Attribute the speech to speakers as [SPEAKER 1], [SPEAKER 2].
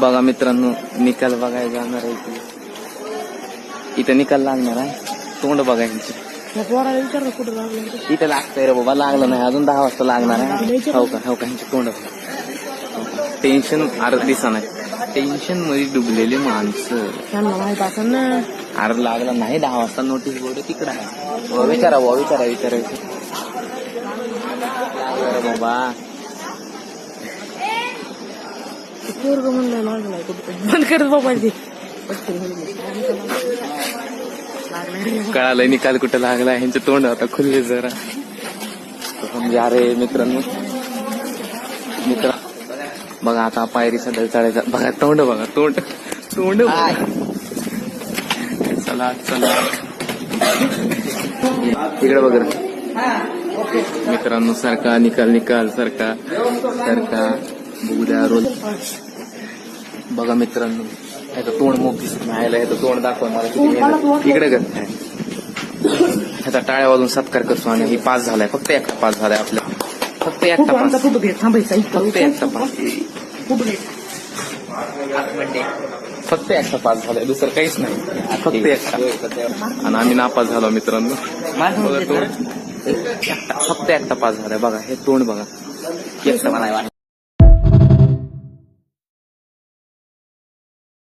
[SPEAKER 1] बघा मित्रांनो, निकाल बघायला जाणार आहे इथे. इथं निकाल लागणार आहे. तोंड बघायचे इथं लागतंय रे बाबा. लागलं नाही अजून, 10 वाजता लागणार आहे. हो का ह्यांचे तोंड टेन्शन अर्ध दिसा नाही. टेन्शन मध्ये डुबलेली माणसं. अरे लागला नाही, 10 वाजता नोटीस बोर्ड तिकडं आहे. विचारा बाबा.
[SPEAKER 2] बंद कर बाबा.
[SPEAKER 1] कळालंय निकाल कुठं लागला. ह्यांचे तोंड आता खुलले जरा. म्हणजे अरे मित्रांनो बघा आता पायरी सध्या चढायचा. बघा तोंड बघा. तोंड चला इकडे बघ मित्रांनो. सारखा निकाल सारखा बघू द्या रोल. बघा मित्रांनो, ह्याचं तोंड मोठीच नाही. ह्याचं तोंड दाखवणार इकडे ग. ह्याचा टाळ्या वाजून सत्कार करतो. आणि ही पास झालाय. फक्त एकटा पास झालाय आपल्या. फक्त एकटा पास. फक्त एकटा पास झालाय. दुसरं काहीच नाही. फक्त एकटा. आणि आम्ही नापास झालो मित्रांनो. फक्त एकटा पास झालाय. बघा हे तोंड बघा. एकटा मला